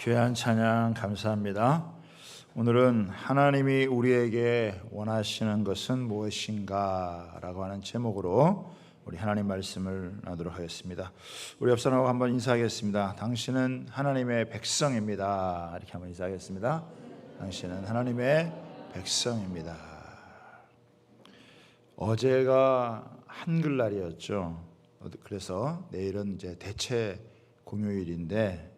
귀한 찬양 감사합니다. 오늘은 하나님이 우리에게 원하시는 것은 무엇인가 라고 하는 제목으로 우리 하나님 말씀을 나누도록 하겠습니다. 우리 옆 사람하고 한번 인사하겠습니다. 당신은 하나님의 백성입니다. 이렇게 한번 인사하겠습니다. 당신은 하나님의 백성입니다. 어제가 한글날이었죠. 그래서 내일은 이제 대체 공휴일인데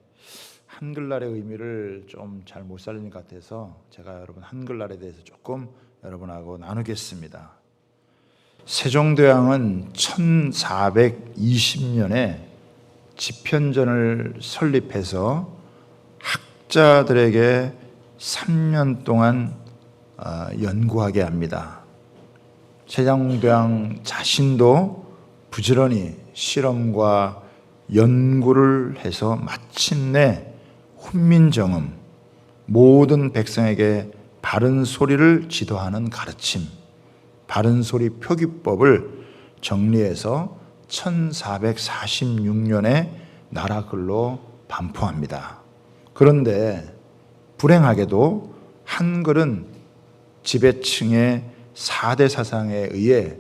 한글날의 의미를 좀 잘 못 살리는 것 같아서 제가 여러분 한글날에 대해서 조금 여러분하고 나누겠습니다. 세종대왕은 1420년에 집현전을 설립해서 학자들에게 3년 동안 연구하게 합니다. 세종대왕 자신도 부지런히 실험과 연구를 해서 마침내 훈민정음, 모든 백성에게 바른 소리를 지도하는 가르침, 바른 소리 표기법을 정리해서 1446년에 나라글로 반포합니다. 그런데 불행하게도 한글은 지배층의 4대 사상에 의해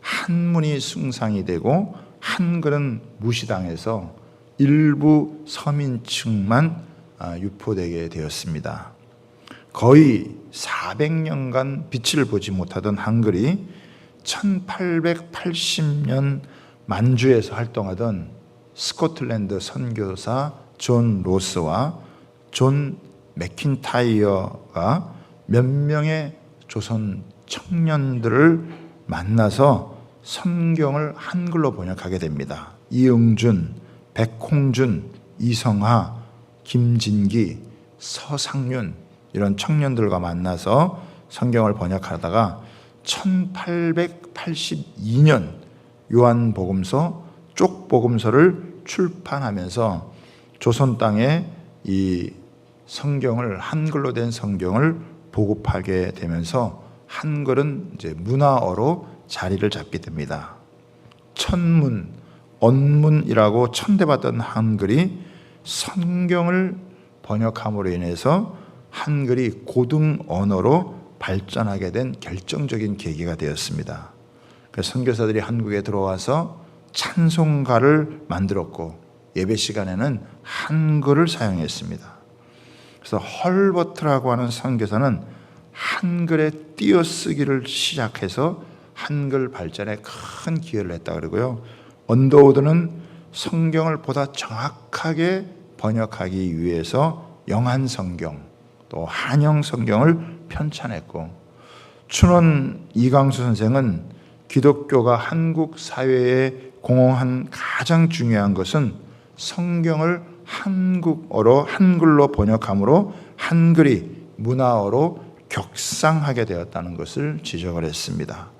한문이 숭상이 되고 한글은 무시당해서 일부 서민층만 유포되게 되었습니다. 거의 400년간 빛을 보지 못하던 한글이 1880년 만주에서 활동하던 스코틀랜드 선교사 존 로스와 존 맥킨타이어가 몇 명의 조선 청년들을 만나서 성경을 한글로 번역하게 됩니다. 이응준, 백홍준, 이성하, 김진기, 서상윤 이런 청년들과 만나서 성경을 번역하다가 1882년 요한복음서, 쪽복음서를 출판하면서 조선 땅에 이 성경을 한글로 된 성경을 보급하게 되면서 한글은 이제 문화어로 자리를 잡게 됩니다. 천문, 언문이라고 천대받던 한글이 성경을 번역함으로 인해서 한글이 고등 언어로 발전하게 된 결정적인 계기가 되었습니다. 그래서 선교사들이 한국에 들어와서 찬송가를 만들었고 예배 시간에는 한글을 사용했습니다. 그래서 헐버트라고 하는 선교사는 한글의 띄어쓰기를 시작해서 한글 발전에 큰 기여를 했다 그러고요. 언더우드는 성경을 보다 정확하게 번역하기 위해서 영한성경 또 한영성경을 편찬했고, 춘원 이강수 선생은 기독교가 한국 사회에 공헌한 가장 중요한 것은 성경을 한국어로 한글로 번역함으로 한글이 문화어로 격상하게 되었다는 것을 지적을 했습니다.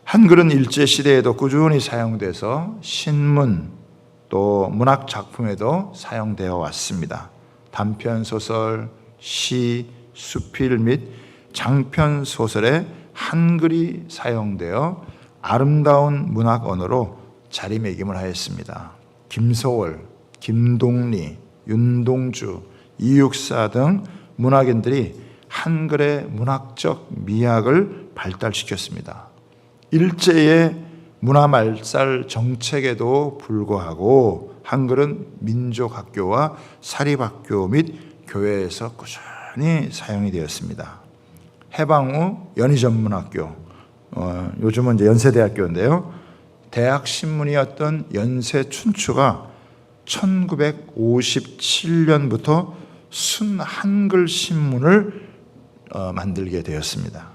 한글은 일제시대에도 꾸준히 사용돼서 신문 또 문학 작품에도 사용되어 왔습니다. 단편소설, 시, 수필 및 장편 소설에 한글이 사용되어 아름다운 문학 언어로 자리매김을 하였습니다. 김소월, 김동리, 윤동주, 이육사 등 문학인들이 한글의 문학적 미학을 발달시켰습니다. 일제의 문화말살 정책에도 불구하고 한글은 민족학교와 사립학교 및 교회에서 꾸준히 사용이 되었습니다. 해방 후 연희전문학교, 요즘은 이제 연세대학교인데요. 대학 신문이었던 연세춘추가 1957년부터 순한글 신문을 만들게 되었습니다.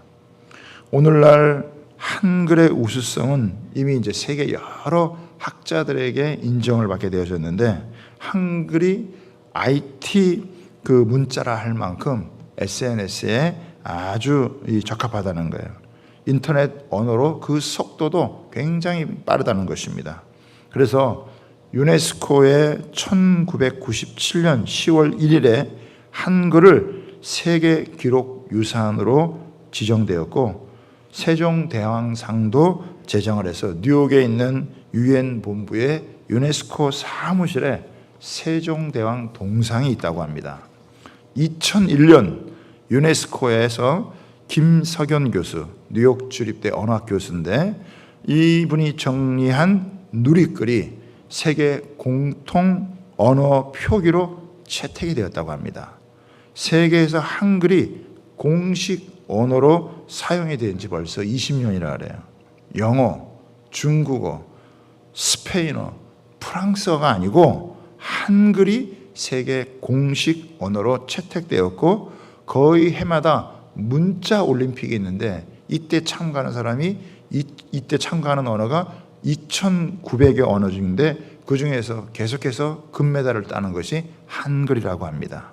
오늘날 한글의 우수성은 이미 이제 세계 여러 학자들에게 인정을 받게 되어졌는데, 한글이 IT 그 문자라 할 만큼 SNS에 아주 적합하다는 거예요. 인터넷 언어로 그 속도도 굉장히 빠르다는 것입니다. 그래서 유네스코의 1997년 10월 1일에 한글을 세계 기록 유산으로 지정되었고, 세종대왕상도 제정을 해서 뉴욕에 있는 유엔 본부의 유네스코 사무실에 세종대왕 동상이 있다고 합니다. 2001년 유네스코에서 김석연 교수, 뉴욕 주립대 언어학 교수인데 이분이 정리한 누리글이 세계 공통 언어 표기로 채택이 되었다고 합니다. 세계에서 한글이 공식 언어로 사용이 된 지 벌써 20년이라 그래요. 영어, 중국어, 스페인어, 프랑스어가 아니고 한글이 세계 공식 언어로 채택되었고 거의 해마다 문자 올림픽이 있는데 이때 참가하는 사람이 이때 참가하는 언어가 2,900여 언어 중인데 그 중에서 계속해서 금메달을 따는 것이 한글이라고 합니다.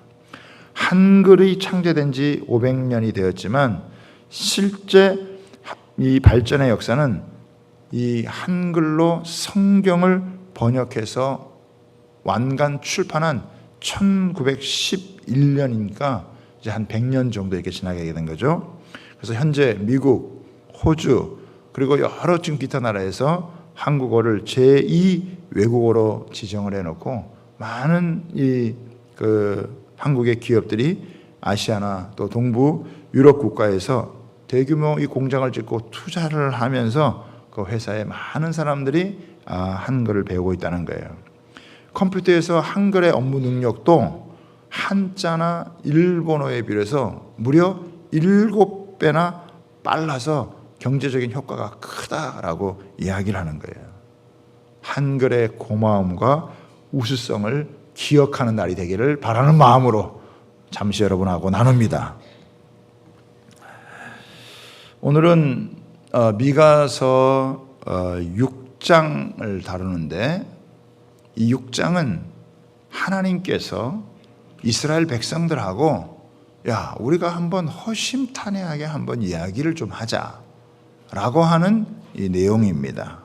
한글이 창제된 지 500년이 되었지만 실제 이 발전의 역사는 이 한글로 성경을 번역해서 완간 출판한 1911년이니까 이제 한 100년 정도 이렇게 지나게 된 거죠. 그래서 현재 미국, 호주 그리고 여러 지금 기타 나라에서 한국어를 제2 외국어로 지정을 해놓고 많은 한국의 기업들이 아시아나 또 동부 유럽 국가에서 대규모 이 공장을 짓고 투자를 하면서 그 회사에 많은 사람들이 한글을 배우고 있다는 거예요. 컴퓨터에서 한글의 업무 능력도 한자나 일본어에 비해서 무려 7배나 빨라서 경제적인 효과가 크다라고 이야기를 하는 거예요. 한글의 고마움과 우수성을 기억하는 날이 되기를 바라는 마음으로 잠시 여러분하고 나눕니다. 오늘은 미가서 6장을 다루는데 이 6장은 하나님께서 이스라엘 백성들하고 야 우리가 한번 허심탄회하게 한번 이야기를 좀 하자라고 하는 이 내용입니다.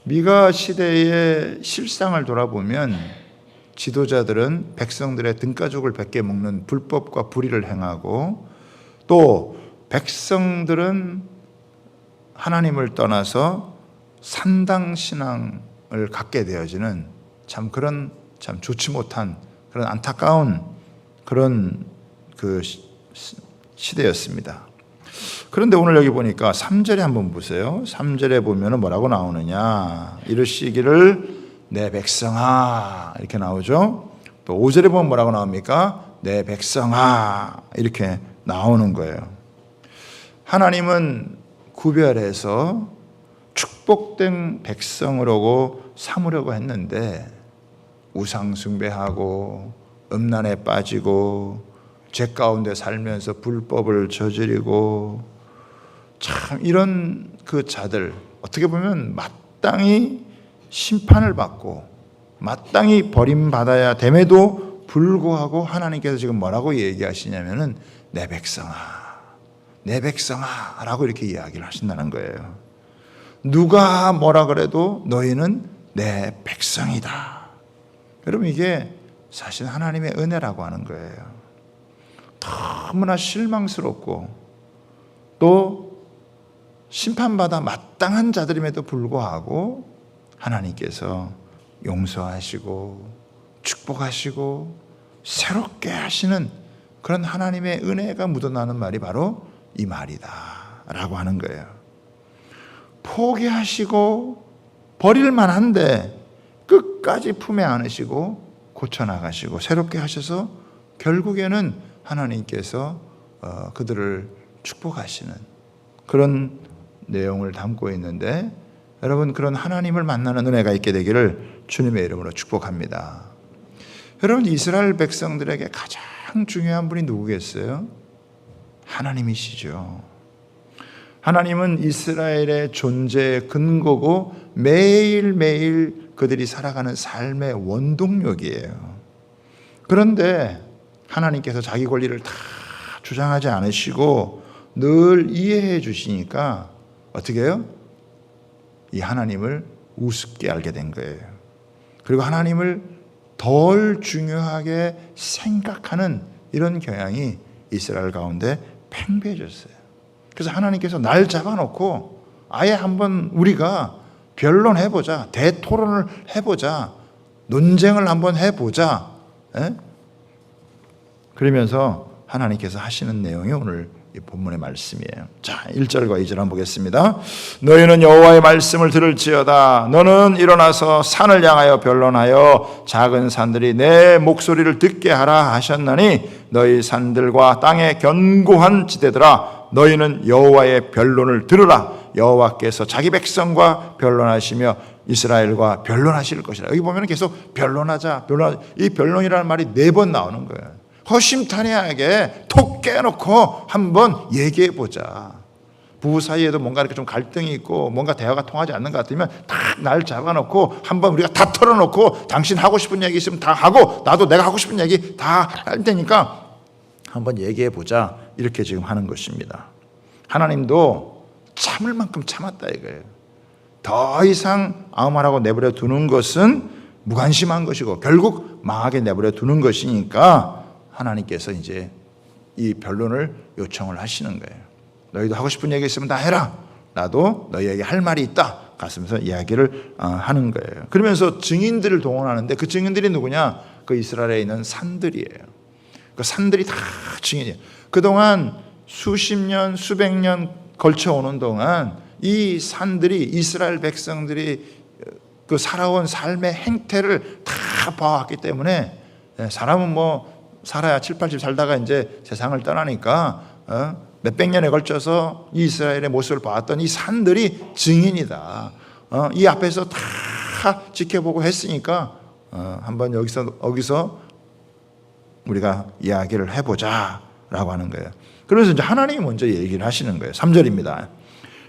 미가 시대의 실상을 돌아보면 지도자들은 백성들의 등가죽을 베껴 먹는 불법과 불의를 행하고 또 백성들은 하나님을 떠나서 산당신앙을 갖게 되어지는 참 좋지 못한 그런 안타까운 그런 그 시대였습니다. 그런데 오늘 여기 보니까 3절에 한번 보세요. 3절에 보면 뭐라고 나오느냐. 이르시기를 내 백성아 이렇게 나오죠. 또 5절에 보면 뭐라고 나옵니까? 내 백성아 이렇게 나오는 거예요. 하나님은 구별해서 축복된 백성으로 삼으려고 했는데 우상 숭배하고 음란에 빠지고 죄 가운데 살면서 불법을 저지르고 참 이런 그 자들 어떻게 보면 마땅히 심판을 받고 마땅히 버림받아야 됨에도 불구하고 하나님께서 지금 뭐라고 얘기하시냐면은 내 백성아 라고 이렇게 이야기를 하신다는 거예요. 누가 뭐라 그래도 너희는 내 백성이다. 여러분 이게 사실 하나님의 은혜라고 하는 거예요. 너무나 실망스럽고 또 심판받아 마땅한 자들임에도 불구하고 하나님께서 용서하시고 축복하시고 새롭게 하시는 그런 하나님의 은혜가 묻어나는 말이 바로 이 말이다 라고 하는 거예요. 포기하시고 버릴 만한데 끝까지 품에 안으시고 고쳐나가시고 새롭게 하셔서 결국에는 하나님께서 그들을 축복하시는 그런 내용을 담고 있는데 여러분 그런 하나님을 만나는 은혜가 있게 되기를 주님의 이름으로 축복합니다. 여러분 이스라엘 백성들에게 가장 중요한 분이 누구겠어요? 하나님이시죠. 하나님은 이스라엘의 존재의 근거고 매일매일 그들이 살아가는 삶의 원동력이에요. 그런데 하나님께서 자기 권리를 다 주장하지 않으시고 늘 이해해 주시니까 어떻게 해요? 이 하나님을 우습게 알게 된 거예요. 그리고 하나님을 덜 중요하게 생각하는 이런 경향이 이스라엘 가운데 팽배해졌어요. 그래서 하나님께서 날 잡아놓고 아예 한번 우리가 변론해보자, 대토론을 해보자. 논쟁을 한번 해보자. 그러면서 하나님께서 하시는 내용이 오늘 이 본문의 말씀이에요. 자, 1절과 2절 한번 보겠습니다. 너희는 여호와의 말씀을 들을지어다. 너는 일어나서 산을 향하여 변론하여 작은 산들이 내 목소리를 듣게 하라 하셨나니 너희 산들과 땅의 견고한 지대들아 너희는 여호와의 변론을 들으라. 여호와께서 자기 백성과 변론하시며 이스라엘과 변론하실 것이라. 여기 보면 계속 변론하자. 이 변론이라는 말이 4번 나오는 거예요. 허심탄회하게 톡 깨놓고 한번 얘기해보자. 부부 사이에도 뭔가 이렇게 좀 갈등이 있고 뭔가 대화가 통하지 않는 것 같으면 딱 날 잡아놓고 한번 우리가 다 털어놓고 당신 하고 싶은 얘기 있으면 다 하고 나도 내가 하고 싶은 얘기 다 할 테니까 한번 얘기해보자. 이렇게 지금 하는 것입니다. 하나님도 참을 만큼 참았다 이거예요. 더 이상 아무 말하고 내버려 두는 것은 무관심한 것이고 결국 망하게 내버려 두는 것이니까 하나님께서 이제 이 변론을 요청을 하시는 거예요. 너희도 하고 싶은 얘기 있으면 다 해라. 나도 너희에게 할 말이 있다. 가면서 이야기를 하는 거예요. 그러면서 증인들을 동원하는데 그 증인들이 누구냐? 그 이스라엘에 있는 산들이에요. 그 산들이 다 증인이에요. 그동안 수십 년, 수백 년 걸쳐오는 동안 이 산들이 이스라엘 백성들이 그 살아온 삶의 행태를 다 봐왔기 때문에 사람은 뭐 살아야 7, 80 살다가 이제 세상을 떠나니까 몇백 년에 걸쳐서 이스라엘의 모습을 봐왔던 이 산들이 증인이다. 이 앞에서 다 지켜보고 했으니까 한번 여기서 우리가 이야기를 해보자라고 하는 거예요. 그래서 이제 하나님이 먼저 얘기를 하시는 거예요. 3절입니다.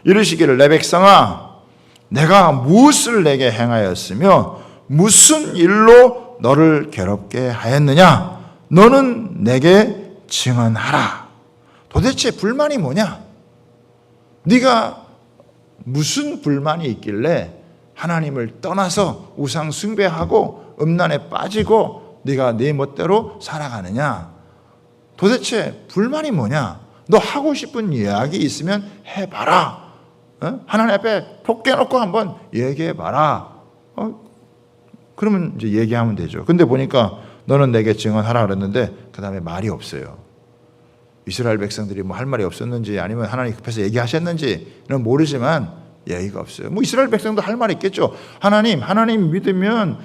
이르시기를 내 백성아 내가 무엇을 내게 행하였으며 무슨 일로 너를 괴롭게 하였느냐? 너는 내게 증언하라. 도대체 불만이 뭐냐? 네가 무슨 불만이 있길래 하나님을 떠나서 우상 숭배하고 음란에 빠지고 네가 네 멋대로 살아가느냐? 도대체 불만이 뭐냐? 너 하고 싶은 이야기 있으면 해봐라. 하나님 앞에 톡 깨놓고 한번 얘기해봐라. 그러면 이제 얘기하면 되죠. 근데 보니까 너는 내게 증언하라 그랬는데 그 다음에 말이 없어요. 이스라엘 백성들이 뭐 할 말이 없었는지 아니면 하나님 급해서 얘기하셨는지는 모르지만 얘기가 없어요. 뭐 이스라엘 백성도 할 말이 있겠죠. 하나님 믿으면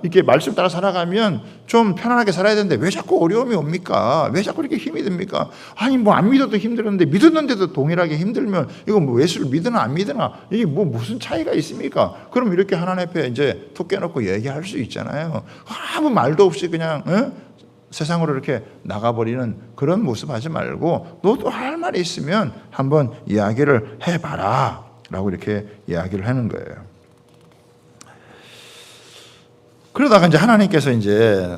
이렇게 말씀 따라 살아가면 좀 편안하게 살아야 되는데 왜 자꾸 어려움이 옵니까? 왜 자꾸 이렇게 힘이 듭니까? 아니 뭐 안 믿어도 힘들었는데 믿었는데도 동일하게 힘들면 이거 뭐 예수를 믿으나 안 믿으나 이게 뭐 무슨 차이가 있습니까? 그럼 이렇게 하나님 앞에 이제 톡 깨놓고 얘기할 수 있잖아요. 아무 말도 없이 그냥 세상으로 이렇게 나가버리는 그런 모습 하지 말고 너도 할 말이 있으면 한번 이야기를 해봐라 라고 이렇게 이야기를 하는 거예요. 그러다가 이제 하나님께서 이제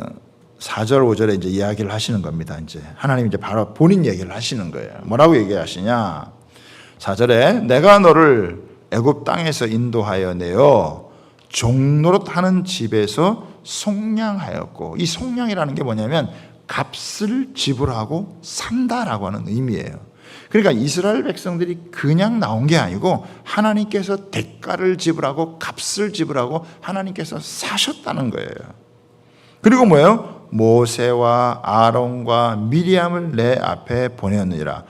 4절 5절에 이제 이야기를 하시는 겁니다. 이제 하나님 이제 바로 본인 얘기를 하시는 거예요. 뭐라고 얘기하시냐? 4절에 내가 너를 애굽 땅에서 인도하여 내어 종노릇하는 집에서 속량하였고, 이 속량이라는 게 뭐냐면 값을 지불하고 산다라고 하는 의미예요. 그러니까 이스라엘 백성들이 그냥 나온 게 아니고 하나님께서 대가를 지불하고 값을 지불하고 하나님께서 사셨다는 거예요. 그리고 뭐예요? 모세와 아론과 미리암을 내 앞에 보내었느니라.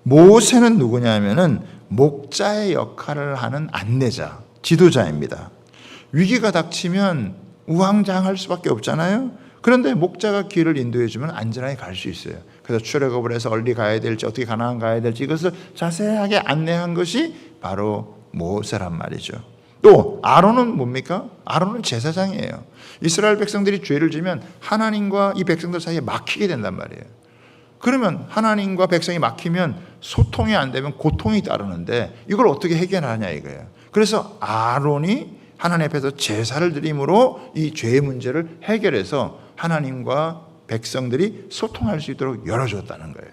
모세는 누구냐면은 목자의 역할을 하는 안내자, 지도자입니다. 위기가 닥치면 우왕좌왕할 수밖에 없잖아요. 그런데 목자가 길을 인도해주면 안전하게 갈 수 있어요. 그래서 출애굽을 해서 어디 가야 될지 어떻게 가나안 가야 될지 이것을 자세하게 안내한 것이 바로 모세란 말이죠. 또 아론은 뭡니까? 아론은 제사장이에요. 이스라엘 백성들이 죄를 지면 하나님과 이 백성들 사이에 막히게 된단 말이에요. 그러면 하나님과 백성이 막히면 소통이 안 되면 고통이 따르는데 이걸 어떻게 해결하냐 이거예요. 그래서 아론이 하나님 앞에서 제사를 드림으로 이 죄의 문제를 해결해서 하나님과 백성들이 소통할 수 있도록 열어줬다는 거예요.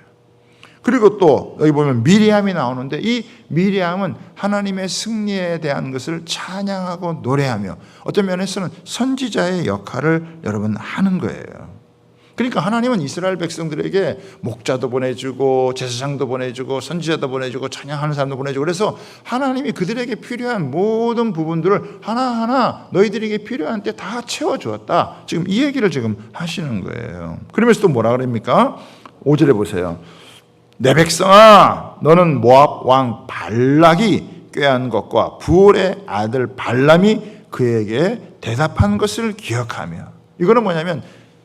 그리고 또 여기 보면 미리암이 나오는데 이 미리암은 하나님의 승리에 대한 것을 찬양하고 노래하며 어떤 면에서는 선지자의 역할을 여러분 하는 거예요. 그러니까 하나님은 이스라엘 백성들에게 목자도 보내주고 제사장도 보내주고 선지자도 보내주고 찬양하는 사람도 보내주고, 그래서 하나님이 그들에게 필요한 모든 부분들을 하나하나 너희들에게 필요한 때 다 채워주었다, 지금 이 얘기를 지금 하시는 거예요. 그러면서 또 뭐라 그럽니까? 5절에 보세요. 내 백성아, 너는 모압 왕 발락이 꾀한 것과 부올의 아들 발람이 그에게 대답한 것을 기억하며. 이거는 뭐냐면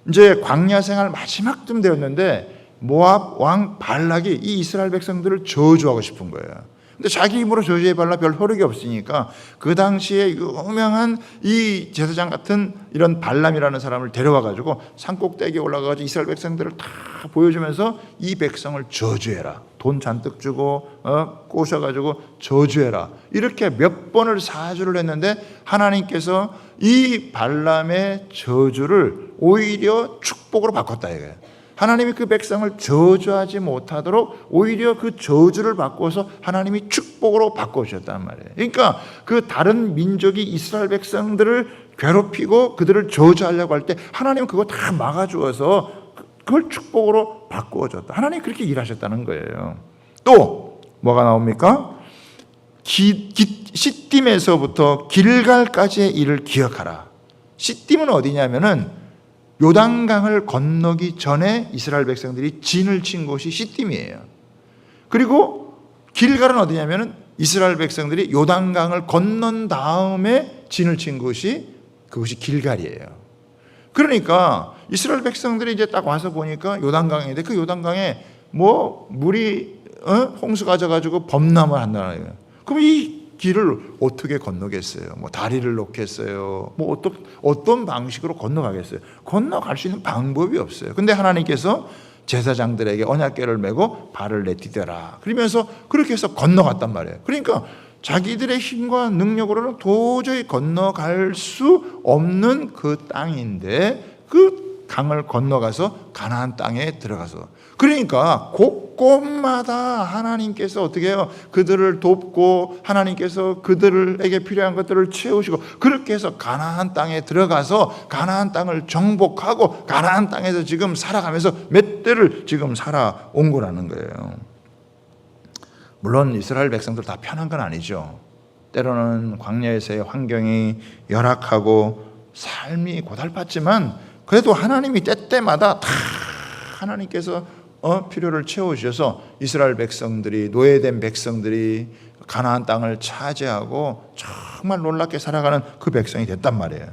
이제 광야 생활 마지막쯤 되었는데 모압 왕 발락이 이 이스라엘 백성들을 저주하고 싶은 거예요. 근데 자기 힘으로 저주해발라 별 효력이 없으니까 그 당시에 유명한 이 제사장 같은 이런 발람이라는 사람을 데려와 가지고 산꼭대기에 올라가서 이스라엘 백성들을 다 보여주면서 이 백성을 저주해라, 돈 잔뜩 주고 꼬셔가지고 저주해라, 이렇게 몇 번을 사주를 했는데 하나님께서 이 발람의 저주를 오히려 축복으로 바꿨다 이거예요. 하나님이 그 백성을 저주하지 못하도록 오히려 그 저주를 바꿔서 하나님이 축복으로 바꿔주셨단 말이에요. 그러니까 그 다른 민족이 이스라엘 백성들을 괴롭히고 그들을 저주하려고 할 때 하나님은 그거 다 막아주어서 그걸 축복으로 바꿔줬다. 하나님이 그렇게 일하셨다는 거예요. 또 뭐가 나옵니까? 시딤에서부터 길갈까지의 일을 기억하라. 시딤은 어디냐면은 요단강을 건너기 전에 이스라엘 백성들이 진을 친 곳이 시딤이에요. 그리고 길갈은 어디냐면은 이스라엘 백성들이 요단강을 건넌 다음에 진을 친 곳이 그곳이 길갈이에요. 그러니까 이스라엘 백성들이 이제 딱 와서 보니까 요단강인데 그 요단강에 뭐 물이 홍수가 져가지고 범람을 한다는 거예요. 그럼 이 길을 어떻게 건너겠어요? 뭐 다리를 놓겠어요? 뭐 어떤 방식으로 건너가겠어요? 건너갈 수 있는 방법이 없어요. 근데 하나님께서 제사장들에게 언약궤를 메고 발을 내디뎌라, 그러면서 그렇게 해서 건너갔단 말이에요. 그러니까 자기들의 힘과 능력으로는 도저히 건너갈 수 없는 그 땅인데 그 강을 건너가서 가나안 땅에 들어가서, 그러니까 곳곳마다 하나님께서 어떻게 해요? 그들을 돕고 하나님께서 그들에게 필요한 것들을 채우시고 그렇게 해서 가나안 땅에 들어가서 가나안 땅을 정복하고 가나안 땅에서 지금 살아가면서 몇 대를 지금 살아온 거라는 거예요. 물론 이스라엘 백성들 다 편한 건 아니죠. 때로는 광야에서의 환경이 열악하고 삶이 고달팠지만 그래도 하나님이 때때마다 다 하나님께서 필요를 채워주셔서 이스라엘 백성들이, 노예된 백성들이 가나안 땅을 차지하고 정말 놀랍게 살아가는 그 백성이 됐단 말이에요.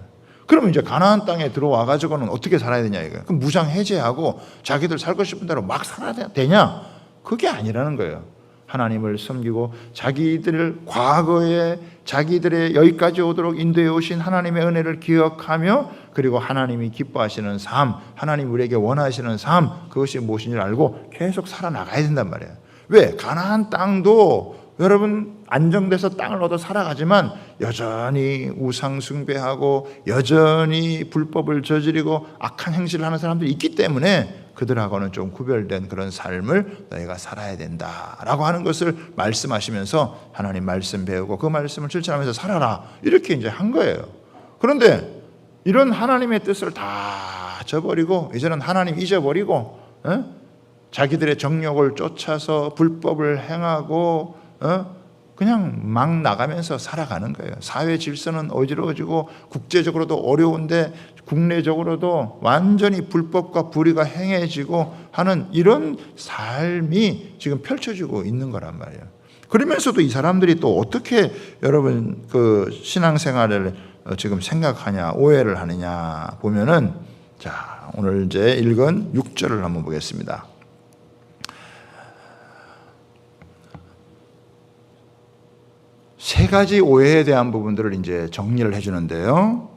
그러면 이제 가나안 땅에 들어와 가지고는 어떻게 살아야 되냐 이거예요. 그럼 무장 해제하고 자기들 살고 싶은 대로 막 살아야 되냐? 그게 아니라는 거예요. 하나님을 섬기고 자기들 과거에 자기들의 여기까지 오도록 인도해 오신 하나님의 은혜를 기억하며, 그리고 하나님이 기뻐하시는 삶, 하나님 우리에게 원하시는 삶, 그것이 무엇인지를 알고 계속 살아나가야 된단 말이에요. 왜? 가나안 땅도 여러분 안정돼서 땅을 얻어 살아가지만 여전히 우상 숭배하고 여전히 불법을 저지르고 악한 행실을 하는 사람들이 있기 때문에 그들하고는 좀 구별된 그런 삶을 너희가 살아야 된다라고 하는 것을 말씀하시면서 하나님 말씀 배우고 그 말씀을 실천하면서 살아라, 이렇게 이제 한 거예요. 그런데 이런 하나님의 뜻을 다 저버리고 이제는 하나님 잊어버리고 자기들의 정욕을 쫓아서 불법을 행하고 그냥 막 나가면서 살아가는 거예요. 사회 질서는 어지러워지고 국제적으로도 어려운데 국내적으로도 완전히 불법과 불의가 행해지고 하는 이런 삶이 지금 펼쳐지고 있는 거란 말이에요. 그러면서도 이 사람들이 또 어떻게 여러분 그 신앙생활을 지금 생각하냐, 오해를 하느냐 보면은, 자, 오늘 이제 읽은 6절을 한번 보겠습니다. 세 가지 오해에 대한 부분들을 이제 정리를 해주는데요.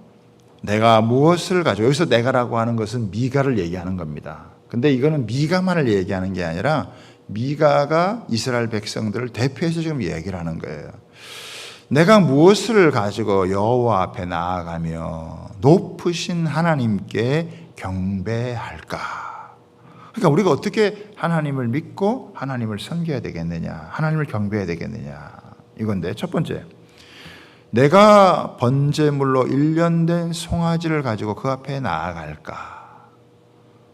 내가 무엇을 가지고, 여기서 내가라고 하는 것은 미가를 얘기하는 겁니다. 근데 이거는 미가만을 얘기하는 게 아니라 미가가 이스라엘 백성들을 대표해서 지금 얘기를 하는 거예요. 내가 무엇을 가지고 여호와 앞에 나아가며 높으신 하나님께 경배할까? 그러니까 우리가 어떻게 하나님을 믿고 하나님을 섬겨야 되겠느냐, 하나님을 경배해야 되겠느냐, 이건데, 첫 번째, 내가 번제물로 일련된 송아지를 가지고 그 앞에 나아갈까?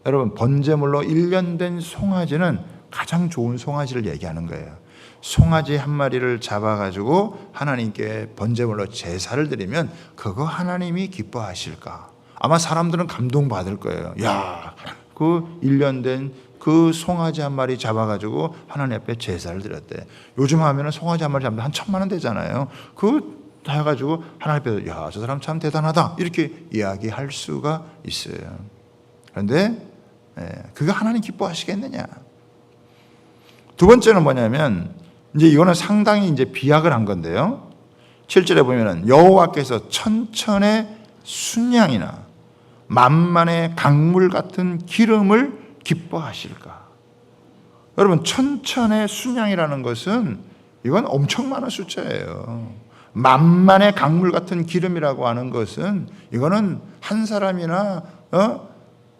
여러분, 번제물로 1년 된 송아지는 가장 좋은 송아지를 얘기하는 거예요. 송아지 한 마리를 잡아가지고 하나님께 번제물로 제사를 드리면 그거 하나님이 기뻐하실까? 아마 사람들은 감동받을 거예요. 야, 그 1년 된 그 송아지 한 마리 잡아가지고 하나님 앞에 제사를 드렸대. 요즘 하면은 송아지 한 마리 잡으면 한 1,000만 원 되잖아요. 그거 다 해가지고 하나님 앞에 야, 저 사람 참 대단하다 이렇게 이야기할 수가 있어요. 그런데 그거 하나님 기뻐하시겠느냐? 두 번째는 뭐냐면, 이제 이거는 상당히 이제 비약을 한 건데요. 7절에 보면은 여호와께서 천천의 순양이나 만만의 강물 같은 기름을 기뻐하실까? 여러분, 천천의 순양이라는 것은 이건 엄청 많은 숫자예요. 만만의 강물 같은 기름이라고 하는 것은 이거는 한 사람이나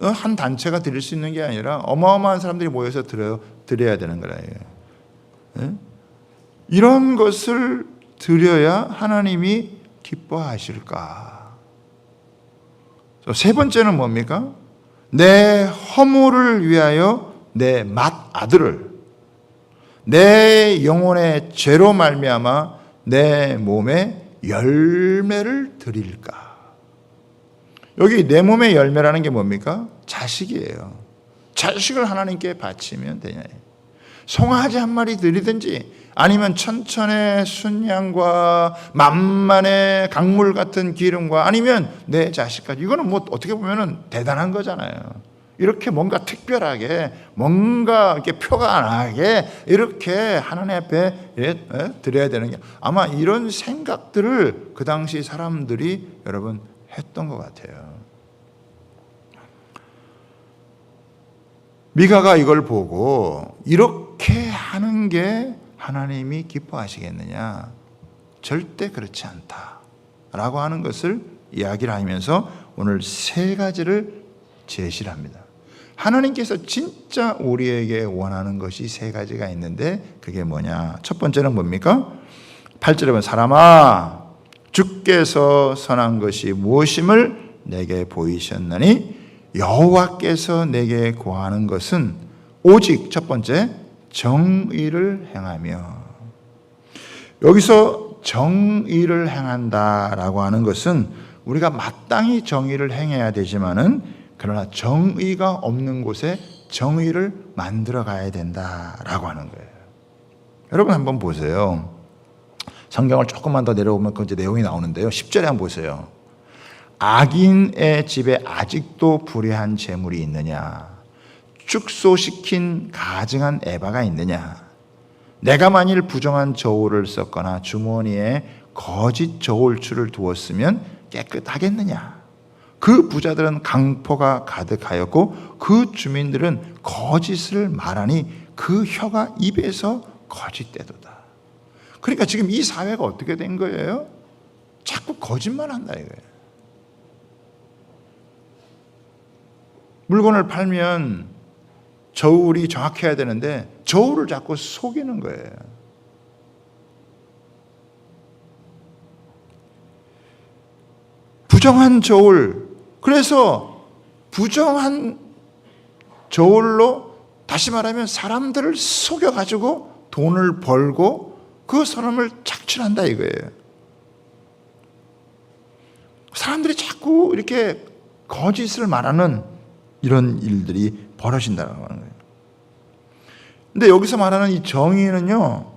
한 단체가 드릴 수 있는 게 아니라 어마어마한 사람들이 모여서 드려야 되는 거예요. 이런 것을 드려야 하나님이 기뻐하실까? 세 번째는 뭡니까? 내 허물을 위하여 내 맏아들을, 내 영혼의 죄로 말미암아 내 몸에 열매를 드릴까? 여기 내 몸의 열매라는 게 뭡니까? 자식이에요. 자식을 하나님께 바치면 되냐? 송아지 한 마리 드리든지 아니면 천천의 순양과 만만의 강물 같은 기름과 아니면 내 자식까지, 이거는 뭐 어떻게 보면은 대단한 거잖아요. 이렇게 뭔가 특별하게, 뭔가 이렇게 표가 나게 이렇게 하나님 앞에 드려야 되는 게, 아마 이런 생각들을 그 당시 사람들이 여러분 했던 것 같아요. 미가가 이걸 보고 이렇게 하는 게 하나님이 기뻐하시겠느냐? 절대 그렇지 않다라고 하는 것을 이야기를 하면서 오늘 세 가지를 제시를 합니다. 하나님께서 진짜 우리에게 원하는 것이 세 가지가 있는데 그게 뭐냐? 첫 번째는 뭡니까? 8절에 보면 사람아, 주께서 선한 것이 무엇임을 내게 보이셨나니 여호와께서 내게 구하는 것은 오직 첫 번째 정의를 행하며. 여기서 정의를 행한다라고 하는 것은 우리가 마땅히 정의를 행해야 되지만은 그러나 정의가 없는 곳에 정의를 만들어 가야 된다라고 하는 거예요. 여러분 한번 보세요. 성경을 조금만 더 내려오면 그 이제 내용이 나오는데요. 10절에 한번 보세요. 악인의 집에 아직도 불의한 재물이 있느냐? 축소시킨 가증한 에바가 있느냐? 내가 만일 부정한 저울을 썼거나 주머니에 거짓 저울추를 두었으면 깨끗하겠느냐? 그 부자들은 강포가 가득하였고 그 주민들은 거짓을 말하니 그 혀가 입에서 거짓되도다. 그러니까 지금 이 사회가 어떻게 된 거예요? 자꾸 거짓말한다 이거예요. 물건을 팔면 저울이 정확해야 되는데 저울을 자꾸 속이는 거예요. 부정한 저울. 그래서 부정한 저울로 다시 말하면 사람들을 속여가지고 돈을 벌고 그 사람을 착취한다 이거예요. 사람들이 자꾸 이렇게 거짓을 말하는 이런 일들이 벌어진다는 거예요. 근데 여기서 말하는 이 정의는요,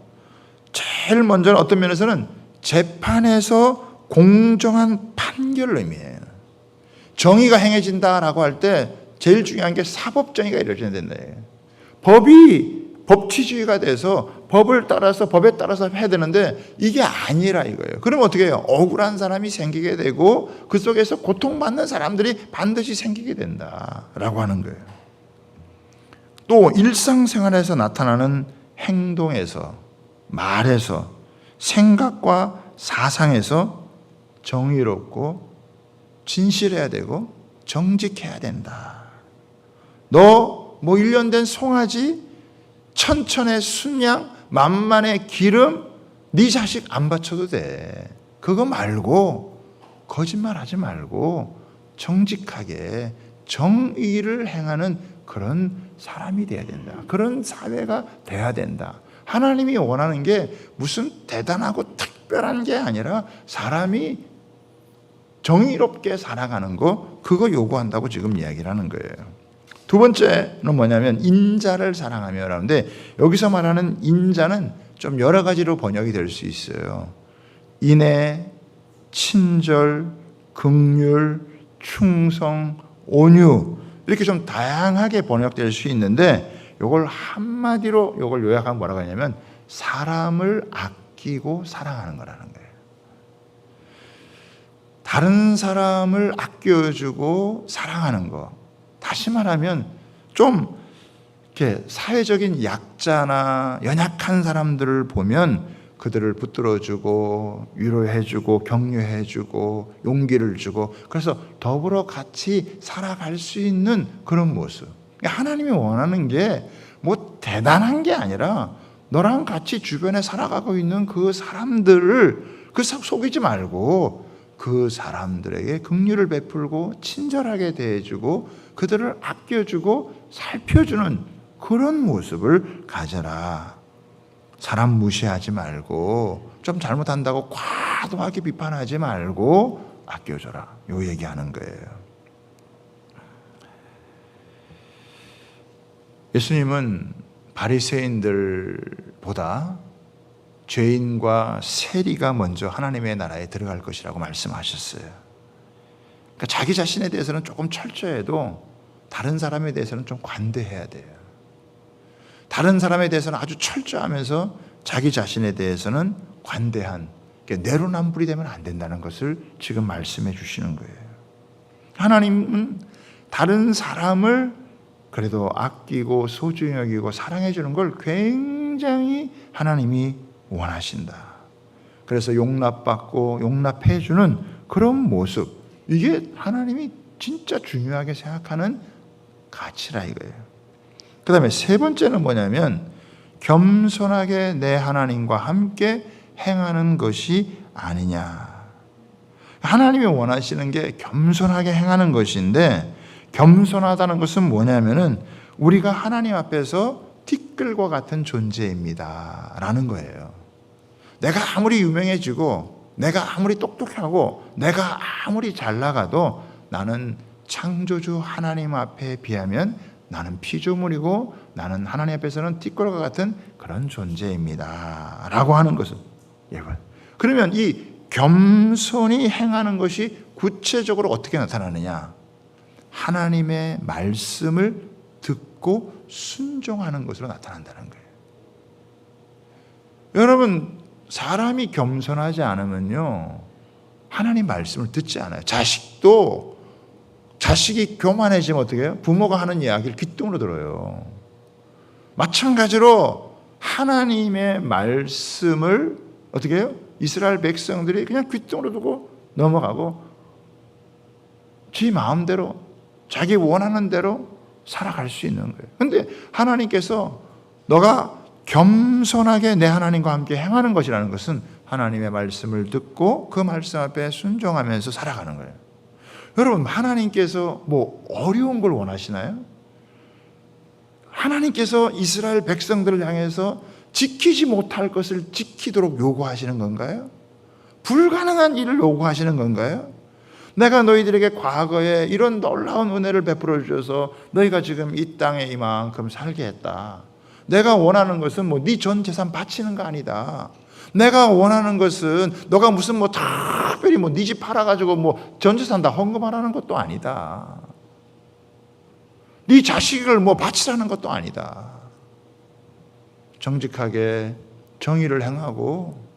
제일 먼저는 어떤 면에서는 재판에서 공정한 판결을 의미해요. 정의가 행해진다라고 할 때 제일 중요한 게 사법정의가 이루어져야 된다. 법이 법치주의가 돼서 법을 따라서 법에 따라서 해야 되는데 이게 아니라 이거예요. 그럼 어떻게 해요? 억울한 사람이 생기게 되고 그 속에서 고통받는 사람들이 반드시 생기게 된다라고 하는 거예요. 또 일상생활에서 나타나는 행동에서, 말에서, 생각과 사상에서 정의롭고 진실해야 되고 정직해야 된다. 너 뭐 1년 된 송아지, 천천의 순양, 만만의 기름, 네 자식 안 바쳐도 돼. 그거 말고 거짓말하지 말고 정직하게 정의를 행하는 그런 사람이 돼야 된다. 그런 사회가 돼야 된다. 하나님이 원하는 게 무슨 대단하고 특별한 게 아니라 사람이 정의롭게 살아가는 거, 그거 요구한다고 지금 이야기를 하는 거예요. 두 번째는 뭐냐면 인자를 사랑하며 라는데, 여기서 말하는 인자는 좀 여러 가지로 번역이 될 수 있어요. 인애, 친절, 긍휼, 충성, 온유, 이렇게 좀 다양하게 번역될 수 있는데, 이걸 한마디로 이걸 요약하면 뭐라고 하냐면 사람을 아끼고 사랑하는 거라는 거예요. 다른 사람을 아껴주고 사랑하는 거. 다시 말하면 좀 이렇게 사회적인 약자나 연약한 사람들을 보면 그들을 붙들어주고 위로해주고 격려해주고 용기를 주고, 그래서 더불어 같이 살아갈 수 있는 그런 모습. 하나님이 원하는 게 뭐 대단한 게 아니라 너랑 같이 주변에 살아가고 있는 그 사람들을 속이지 말고 그 사람들에게 긍휼을 베풀고 친절하게 대해주고 그들을 아껴주고 살펴주는 그런 모습을 가져라. 사람 무시하지 말고, 좀 잘못한다고 과도하게 비판하지 말고 아껴줘라. 요 얘기하는 거예요. 예수님은 바리새인들보다 죄인과 세리가 먼저 하나님의 나라에 들어갈 것이라고 말씀하셨어요. 그러니까 자기 자신에 대해서는 조금 철저해도 다른 사람에 대해서는 좀 관대해야 돼요. 다른 사람에 대해서는 아주 철저하면서 자기 자신에 대해서는 관대한, 내로남불이 되면 안 된다는 것을 지금 말씀해 주시는 거예요. 하나님은 다른 사람을 그래도 아끼고 소중히 여기고 사랑해 주는 걸 굉장히 하나님이 원하신다. 그래서 용납받고 용납해 주는 그런 모습, 이게 하나님이 진짜 중요하게 생각하는 가치라 이거예요. 그 다음에 세 번째는 뭐냐면 겸손하게 내 하나님과 함께 행하는 것이 아니냐. 하나님이 원하시는 게 겸손하게 행하는 것인데, 겸손하다는 것은 뭐냐면은 우리가 하나님 앞에서 티끌과 같은 존재입니다 라는 거예요. 내가 아무리 유명해지고 내가 아무리 똑똑하고 내가 아무리 잘 나가도 나는 창조주 하나님 앞에 비하면 나는 피조물이고 나는 하나님 앞에서는 티끌과 같은 그런 존재입니다 라고 하는 것은, 그러면 이 겸손히 행하는 것이 구체적으로 어떻게 나타나느냐? 하나님의 말씀을 듣고 순종하는 것으로 나타난다는 거예요. 여러분, 사람이 겸손하지 않으면요 하나님 말씀을 듣지 않아요. 자식이 교만해지면 어떻게 해요? 부모가 하는 이야기를 귓등으로 들어요. 마찬가지로 하나님의 말씀을 어떻게 해요? 이스라엘 백성들이 그냥 귓등으로 두고 넘어가고 지 마음대로 자기 원하는 대로 살아갈 수 있는 거예요. 그런데 하나님께서 너가 겸손하게 내 하나님과 함께 행하는 것이라는 것은 하나님의 말씀을 듣고 그 말씀 앞에 순종하면서 살아가는 거예요. 여러분, 하나님께서 뭐 어려운 걸 원하시나요? 하나님께서 이스라엘 백성들을 향해서 지키지 못할 것을 지키도록 요구하시는 건가요? 불가능한 일을 요구하시는 건가요? 내가 너희들에게 과거에 이런 놀라운 은혜를 베풀어 주셔서 너희가 지금 이 땅에 이만큼 살게 했다. 내가 원하는 것은 뭐 네 전 재산 바치는 거 아니다. 내가 원하는 것은 너가 무슨 뭐 특별히 뭐 네 집 팔아가지고 뭐 전 재산 다 헌금하라는 것도 아니다. 네 자식을 뭐 바치라는 것도 아니다. 정직하게 정의를 행하고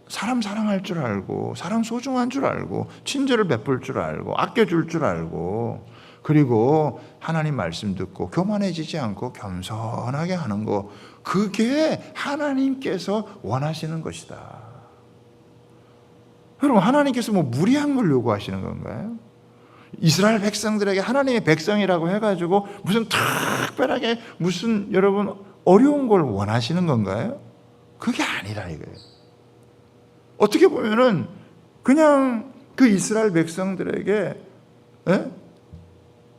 사람 사랑할 줄 알고 사람 소중한 줄 알고 친절을 베풀 줄 알고 아껴줄 줄 알고, 그리고 하나님 말씀 듣고 교만해지지 않고 겸손하게 하는 거, 그게 하나님께서 원하시는 것이다. 여러분, 하나님께서 뭐 무리한 걸 요구하시는 건가요? 이스라엘 백성들에게 하나님의 백성이라고 해가지고 무슨 특별하게 무슨 여러분 어려운 걸 원하시는 건가요? 그게 아니라 이거예요. 어떻게 보면은 그냥 그 이스라엘 백성들에게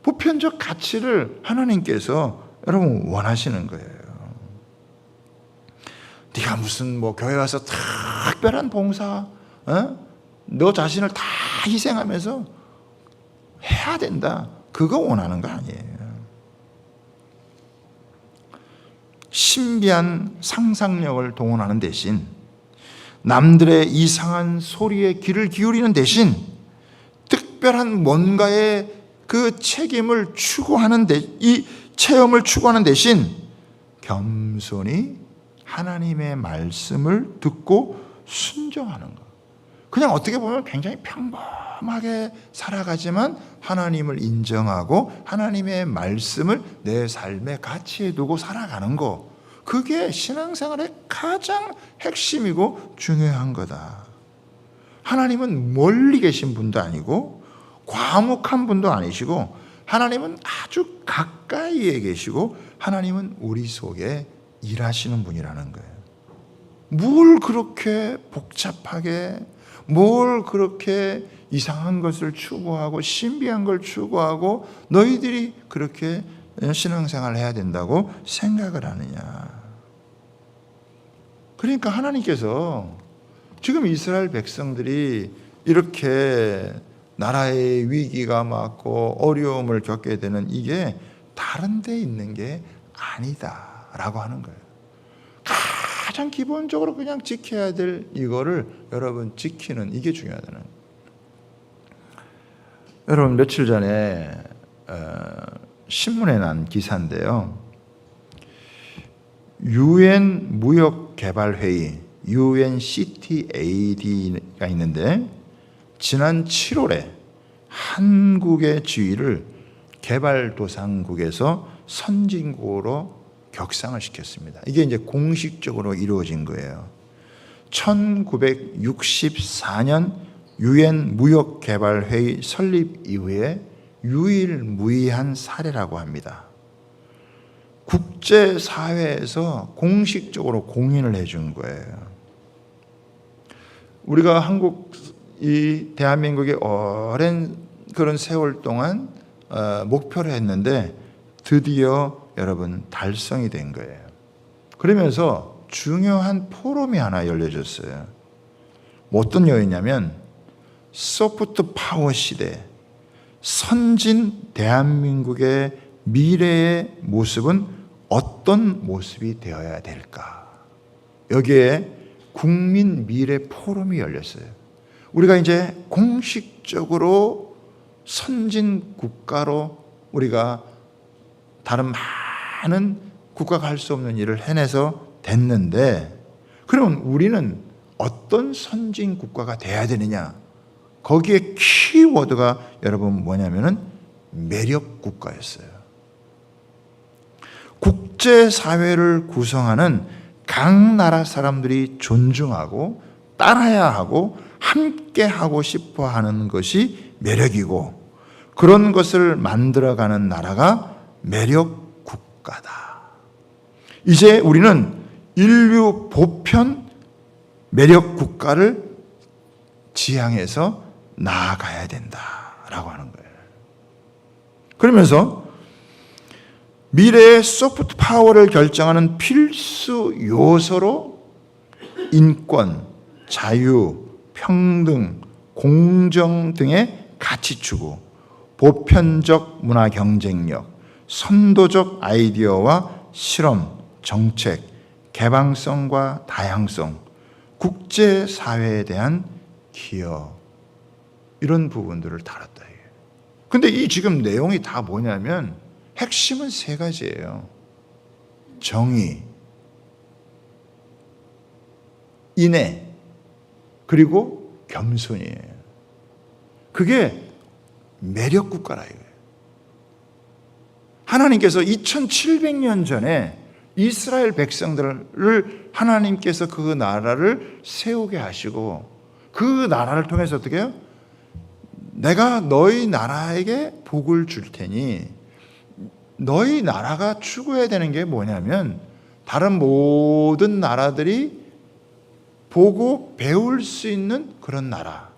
보편적 가치를 하나님께서 여러분 원하시는 거예요. 네가 무슨 교회 와서 특별한 봉사, 너 자신을 다 희생하면서 해야 된다. 그거 원하는 거 아니에요. 신비한 상상력을 동원하는 대신, 남들의 이상한 소리에 귀를 기울이는 대신, 특별한 뭔가의 그 책임을 추구하는 이 체험을 추구하는 대신 겸손히 하나님의 말씀을 듣고 순종하는 것. 그냥 어떻게 보면 굉장히 평범하게 살아가지만 하나님을 인정하고 하나님의 말씀을 내 삶의 가치에 두고 살아가는 것. 그게 신앙생활의 가장 핵심이고 중요한 거다. 하나님은 멀리 계신 분도 아니고 과묵한 분도 아니시고, 하나님은 아주 가까이에 계시고 하나님은 우리 속에 일하시는 분이라는 거예요. 뭘 그렇게 복잡하게, 뭘 그렇게 이상한 것을 추구하고 신비한 걸 추구하고 너희들이 그렇게 신앙생활을 해야 된다고 생각을 하느냐. 그러니까 하나님께서 지금 이스라엘 백성들이 이렇게 나라의 위기가 많고 어려움을 겪게 되는 이게 다른 데 있는 게 아니다라고 하는 거예요. 가장 기본적으로 그냥 지켜야 될 이거를 여러분 지키는, 이게 중요하다는 거예요. 여러분 며칠 전에 신문에 난 기사인데요. UN 무역개발회의 UNCTAD가 있는데 지난 7월에 한국의 지위를 개발도상국에서 선진국으로 격상을 시켰습니다. 이게 이제 공식적으로 이루어진 거예요. 1964년 UN 무역개발회의 설립 이후에 유일무이한 사례라고 합니다. 국제사회에서 공식적으로 공인을 해준 거예요. 우리가 이 대한민국의 오랜 그런 세월 동안 목표를 했는데 드디어 여러분 달성이 된 거예요. 그러면서 중요한 포럼이 하나 열려졌어요. 어떤 여인이냐면 소프트 파워 시대, 선진 대한민국의 미래의 모습은 어떤 모습이 되어야 될까? 여기에 국민 미래 포럼이 열렸어요. 우리가 이제 공식적으로 선진 국가로 우리가 다른 많은 국가가 할 수 없는 일을 해내서 됐는데, 그러면 우리는 어떤 선진 국가가 돼야 되느냐? 거기에 키워드가 여러분 뭐냐면은 매력 국가였어요. 국제사회를 구성하는 각 나라 사람들이 존중하고 따라야 하고 함께 하고 싶어 하는 것이 매력이고, 그런 것을 만들어가는 나라가 매력 국가다. 이제 우리는 인류 보편 매력 국가를 지향해서 나아가야 된다라고 하는 거예요. 그러면서 미래의 소프트 파워를 결정하는 필수 요소로 인권, 자유, 평등, 공정 등의 가치 추구, 보편적 문화 경쟁력, 선도적 아이디어와 실험, 정책, 개방성과 다양성, 국제사회에 대한 기여, 이런 부분들을 다뤘다. 근데 이 지금 내용이 다 뭐냐면 핵심은 세 가지예요. 정의, 인애, 그리고 겸손이에요. 그게 매력 국가라 이거예요. 하나님께서 2700년 전에 이스라엘 백성들을 하나님께서 그 나라를 세우게 하시고, 그 나라를 통해서 어떻게 해요? 내가 너희 나라에게 복을 줄 테니 너희 나라가 추구해야 되는 게 뭐냐면 다른 모든 나라들이 보고 배울 수 있는 그런 나라.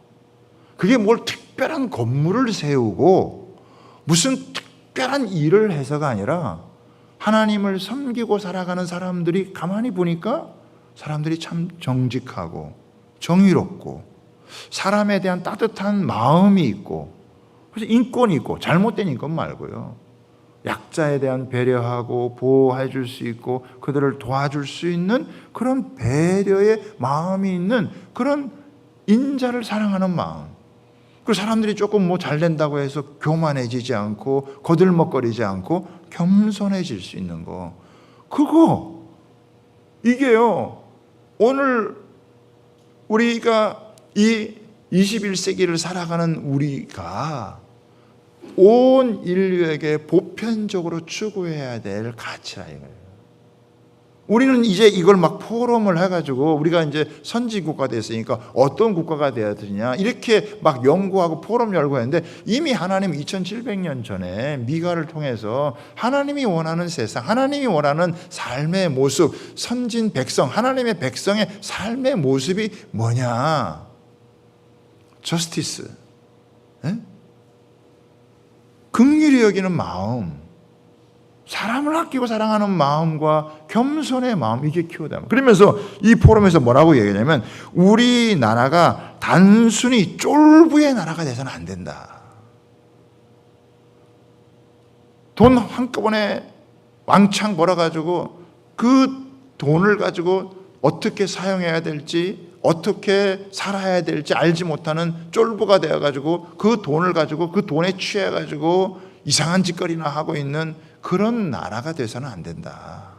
그게 뭘 특별한 건물을 세우고 무슨 특별한 일을 해서가 아니라 하나님을 섬기고 살아가는 사람들이 가만히 보니까 사람들이 참 정직하고 정의롭고 사람에 대한 따뜻한 마음이 있고, 그래서 인권이 있고, 잘못된 인권 말고요, 약자에 대한 배려하고 보호해 줄 수 있고 그들을 도와줄 수 있는 그런 배려의 마음이 있는 그런 인자를 사랑하는 마음. 그 사람들이 조금 뭐 잘된다고 해서 교만해지지 않고 거들먹거리지 않고 겸손해질 수 있는 거, 이게요, 오늘 우리가 이 21세기를 살아가는 우리가 온 인류에게 보편적으로 추구해야 될 가치라 이거예요. 우리는 이제 이걸 막 포럼을 해가지고 우리가 이제 선진국가 됐으니까 어떤 국가가 되어야 되냐 이렇게 막 연구하고 포럼 열고 했는데, 이미 하나님 2700년 전에 미가를 통해서 하나님이 원하는 세상, 하나님이 원하는 삶의 모습, 선진 백성, 하나님의 백성의 삶의 모습이 뭐냐? 저스티스, 긍휼히 여기는 마음, 사람을 아끼고 사랑하는 마음과 겸손의 마음, 이게 키워야 합니다. 그러면서 이 포럼에서 뭐라고 얘기하냐면 우리나라가 단순히 쫄부의 나라가 돼서는 안 된다. 돈 한꺼번에 왕창 벌어가지고 그 돈을 가지고 어떻게 사용해야 될지, 어떻게 살아야 될지 알지 못하는 쫄부가 되어가지고 그 돈을 가지고 그 돈에 취해가지고 이상한 짓거리나 하고 있는 그런 나라가 돼서는 안 된다.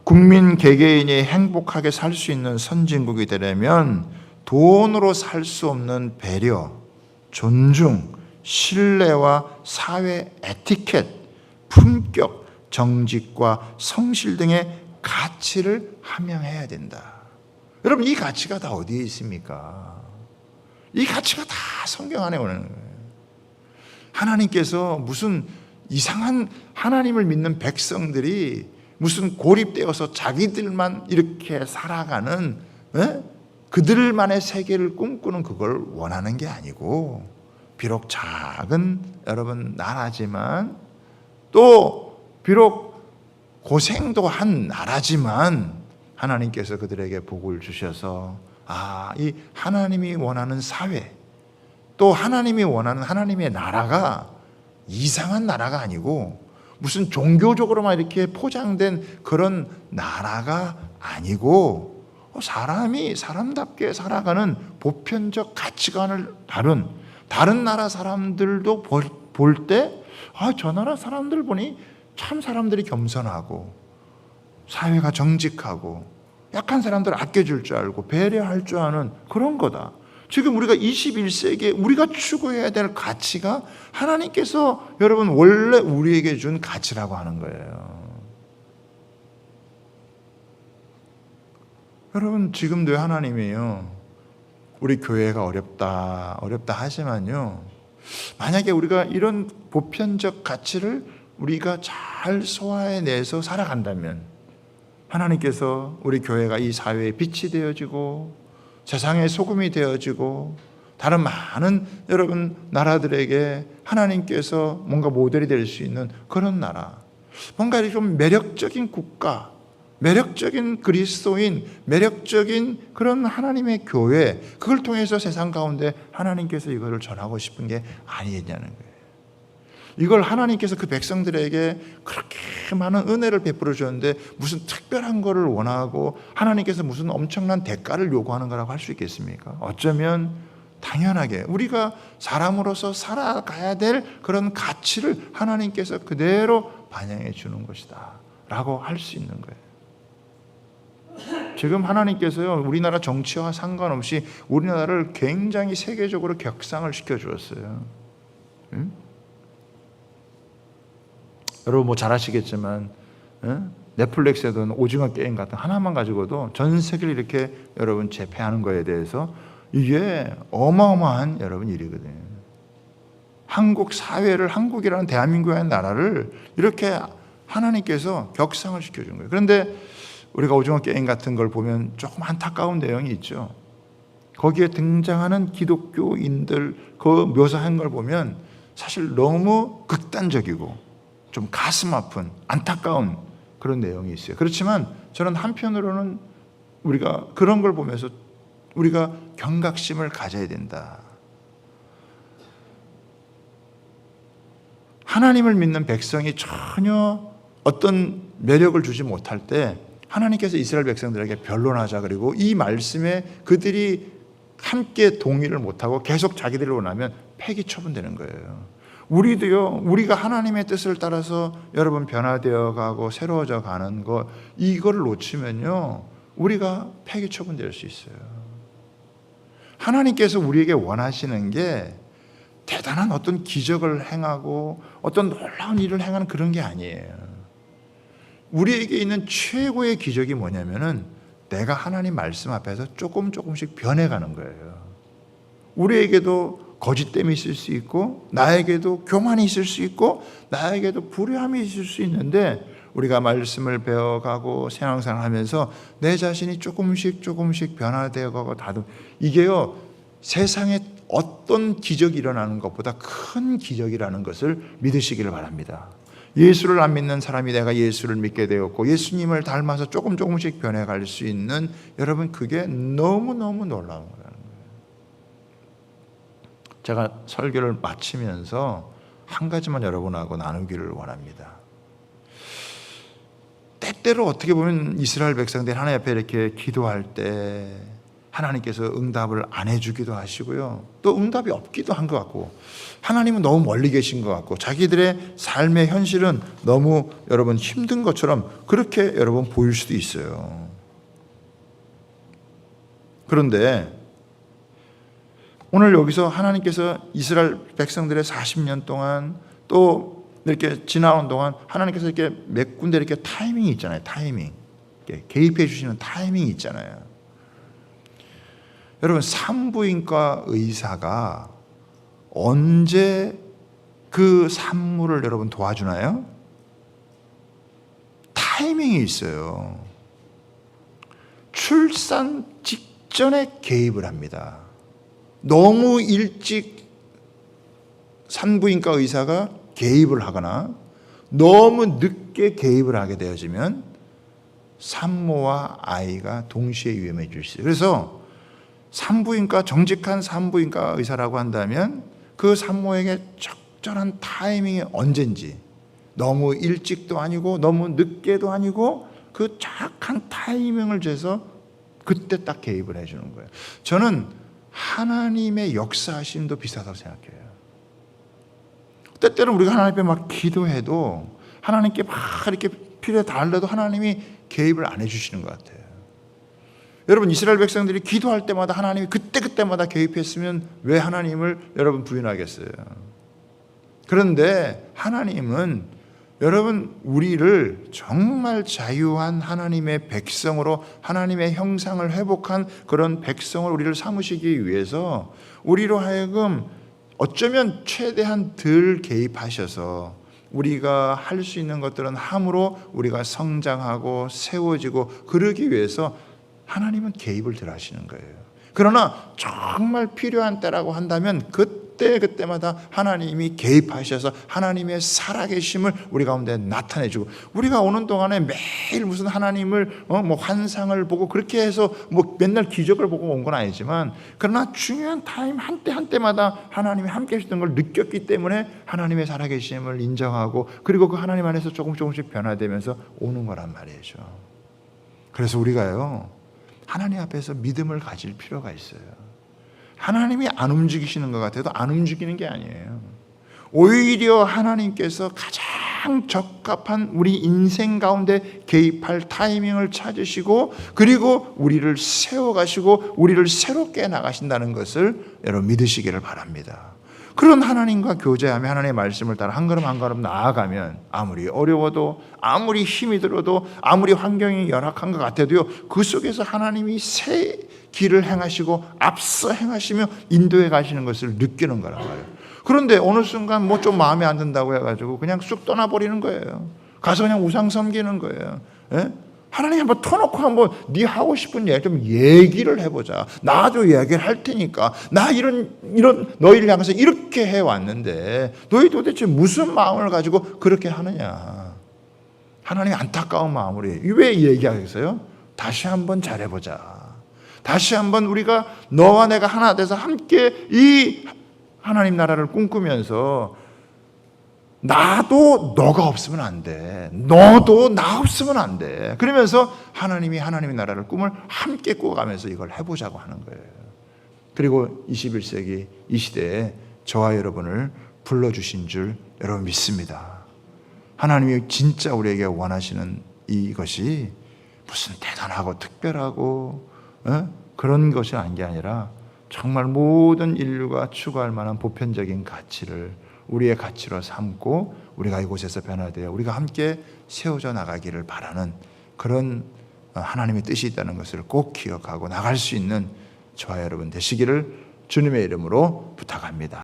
국민 개개인이 행복하게 살 수 있는 선진국이 되려면 돈으로 살 수 없는 배려, 존중, 신뢰와 사회 에티켓, 품격, 정직과 성실 등의 가치를 함양해야 된다. 여러분, 이 가치가 다 어디에 있습니까? 이 가치가 다 성경 안에 오는 거예요. 하나님께서 무슨 이상한 하나님을 믿는 백성들이 무슨 고립되어서 자기들만 이렇게 살아가는 그들만의 세계를 꿈꾸는 그걸 원하는 게 아니고, 비록 작은 여러분 나라지만, 또 비록 고생도 한 나라지만 하나님께서 그들에게 복을 주셔서 이 하나님이 원하는 사회, 또 하나님이 원하는 하나님의 나라가 이상한 나라가 아니고 무슨 종교적으로만 이렇게 포장된 그런 나라가 아니고 사람이 사람답게 살아가는 보편적 가치관을 다른 나라 사람들도 볼 때 저 나라 사람들 보니 참 사람들이 겸손하고 사회가 정직하고 약한 사람들을 아껴줄 줄 알고 배려할 줄 아는 그런 거다. 지금 우리가 21세기에 우리가 추구해야 될 가치가 하나님께서 여러분 원래 우리에게 준 가치라고 하는 거예요. 여러분, 지금도 하나님이요, 우리 교회가 어렵다 하지만요, 만약에 우리가 이런 보편적 가치를 우리가 잘 소화해내서 살아간다면 하나님께서 우리 교회가 이 사회의 빛이 되어지고 세상의 소금이 되어지고 다른 많은 여러분 나라들에게 하나님께서 뭔가 모델이 될 수 있는 그런 나라, 뭔가 좀 매력적인 국가, 매력적인 그리스도인, 매력적인 그런 하나님의 교회, 그걸 통해서 세상 가운데 하나님께서 이거를 전하고 싶은 게 아니겠냐는 거예요. 이걸 하나님께서 그 백성들에게 그렇게 많은 은혜를 베풀어 주었는데 무슨 특별한 거를 원하고 하나님께서 무슨 엄청난 대가를 요구하는 거라고 할 수 있겠습니까? 어쩌면 당연하게 우리가 사람으로서 살아가야 될 그런 가치를 하나님께서 그대로 반영해 주는 것이다 라고 할 수 있는 거예요. 지금 하나님께서요, 우리나라 정치와 상관없이 우리나라를 굉장히 세계적으로 격상을 시켜 주었어요. 여러분 뭐 잘 아시겠지만 넷플릭스에도 오징어 게임 같은 하나만 가지고도 전 세계를 이렇게 여러분 제패하는 거에 대해서 이게 어마어마한 여러분 일이거든요. 한국 사회를, 한국이라는 대한민국이라는 나라를 이렇게 하나님께서 격상을 시켜준 거예요. 그런데 우리가 오징어 게임 같은 걸 보면 조금 안타까운 내용이 있죠. 거기에 등장하는 기독교인들 그 묘사한 걸 보면 사실 너무 극단적이고 좀 가슴 아픈 안타까운 그런 내용이 있어요. 그렇지만 저는 한편으로는 우리가 그런 걸 보면서 우리가 경각심을 가져야 된다. 하나님을 믿는 백성이 전혀 어떤 매력을 주지 못할 때 하나님께서 이스라엘 백성들에게 변론하자, 그리고 이 말씀에 그들이 함께 동의를 못하고 계속 자기들을 원하면 폐기 처분되는 거예요. 우리도요, 우리가 하나님의 뜻을 따라서 여러분 변화되어 가고 새로워져 가는 것, 이거를 놓치면요 우리가 폐기 처분될 수 있어요. 하나님께서 우리에게 원하시는 게 대단한 어떤 기적을 행하고 어떤 놀라운 일을 행하는 그런 게 아니에요. 우리에게 있는 최고의 기적이 뭐냐면은 내가 하나님 말씀 앞에서 조금씩 변해가는 거예요. 우리에게도 거짓됨이 있을 수 있고, 나에게도 교만이 있을 수 있고, 나에게도 불의함이 있을 수 있는데, 우리가 말씀을 배워가고 신앙생활하면서 내 자신이 조금씩 변화되어가고 이게요 세상에 어떤 기적이 일어나는 것보다 큰 기적이라는 것을 믿으시기를 바랍니다. 예수를 안 믿는 사람이 내가 예수를 믿게 되었고 예수님을 닮아서 조금씩 변해갈 수 있는, 여러분 그게 너무너무 놀라운 거라는 거예요. 제가 설교를 마치면서 한 가지만 여러분하고 나누기를 원합니다. 때때로 어떻게 보면 이스라엘 백성들이 하나님 앞에 이렇게 기도할 때 하나님께서 응답을 안 해주기도 하시고요, 또 응답이 없기도 한 것 같고, 하나님은 너무 멀리 계신 것 같고, 자기들의 삶의 현실은 너무 여러분 힘든 것처럼 그렇게 여러분 보일 수도 있어요. 그런데 오늘 여기서 하나님께서 이스라엘 백성들의 40년 동안 또 이렇게 지나온 동안 하나님께서 이렇게 몇 군데 이렇게 타이밍이 있잖아요. 타이밍. 개입해 주시는 타이밍이 있잖아요. 여러분 산부인과 의사가 언제 그 산모를 여러분 도와주나요? 타이밍이 있어요. 출산 직전에 개입을 합니다. 너무 일찍 산부인과 의사가 개입을 하거나 너무 늦게 개입을 하게 되어지면 산모와 아이가 동시에 위험해질 수 있어요. 그래서 정직한 산부인과 의사라고 한다면 그 산모에게 적절한 타이밍이 언젠지, 너무 일찍도 아니고 너무 늦게도 아니고 그 정확한 타이밍을 재서 그때 딱 개입을 해주는 거예요. 저는 하나님의 역사하심도 비슷하다고 생각해요. 때때로 우리가 하나님 앞에 막 기도해도 하나님께 막 이렇게 필요에 달래도 하나님이 개입을 안 해주시는 것 같아요. 여러분 이스라엘 백성들이 기도할 때마다 하나님이 그때마다 개입했으면 왜 하나님을 여러분 부인하겠어요? 그런데 하나님은 여러분 우리를 정말 자유한 하나님의 백성으로, 하나님의 형상을 회복한 그런 백성을 우리를 삼으시기 위해서 우리로 하여금 어쩌면 최대한 덜 개입하셔서 우리가 할 수 있는 것들은 함으로 우리가 성장하고 세워지고 그러기 위해서 하나님은 개입을 덜 하시는 거예요. 그러나 정말 필요한 때라고 한다면 그때마다 하나님이 개입하셔서 하나님의 살아계심을 우리 가운데 나타내주고, 우리가 오는 동안에 매일 무슨 하나님을 뭐 환상을 보고 그렇게 해서 뭐 맨날 기적을 보고 온 건 아니지만, 그러나 중요한 타임 한때마다 하나님이 함께 하시던 걸 느꼈기 때문에 하나님의 살아계심을 인정하고, 그리고 그 하나님 안에서 조금씩 변화되면서 오는 거란 말이죠. 그래서 우리가요 하나님 앞에서 믿음을 가질 필요가 있어요. 하나님이 안 움직이시는 것 같아도 안 움직이는 게 아니에요. 오히려 하나님께서 가장 적합한 우리 인생 가운데 개입할 타이밍을 찾으시고, 그리고 우리를 세워가시고 우리를 새롭게 나가신다는 것을 여러분 믿으시기를 바랍니다. 그런 하나님과 교제하며 하나님의 말씀을 따라 한 걸음 나아가면 아무리 어려워도, 아무리 힘이 들어도, 아무리 환경이 열악한 것 같아도요 그 속에서 하나님이 새 길을 행하시고 앞서 행하시며 인도해 가시는 것을 느끼는 거란 말이에요. 그런데 어느 순간 뭐 좀 마음에 안 든다고 해가지고 그냥 쑥 떠나버리는 거예요. 가서 그냥 우상 섬기는 거예요. 예? 하나님 한번 터놓고 한번 네 하고 싶은 얘기 좀 얘기를 해보자. 나도 얘기를 할 테니까. 나 이런 너희를 향해서 이렇게 해왔는데 너희 도대체 무슨 마음을 가지고 그렇게 하느냐. 하나님 안타까운 마음으로 왜 얘기하겠어요? 다시 한번 잘해보자. 다시 한번 우리가 너와 내가 하나 돼서 함께 이 하나님 나라를 꿈꾸면서 나도 너가 없으면 안 돼. 너도 나 없으면 안 돼. 그러면서 하나님이 하나님의 나라를 꿈을 함께 꾸어가면서 이걸 해보자고 하는 거예요. 그리고 21세기 이 시대에 저와 여러분을 불러주신 줄 여러분 믿습니다. 하나님이 진짜 우리에게 원하시는 이것이 무슨 대단하고 특별하고 그런 것이 아닌 게 아니라 정말 모든 인류가 추구할 만한 보편적인 가치를 우리의 가치로 삼고 우리가 이곳에서 변화되어 우리가 함께 세워져 나가기를 바라는 그런 하나님의 뜻이 있다는 것을 꼭 기억하고 나갈 수 있는 저와 여러분 되시기를 주님의 이름으로 부탁합니다.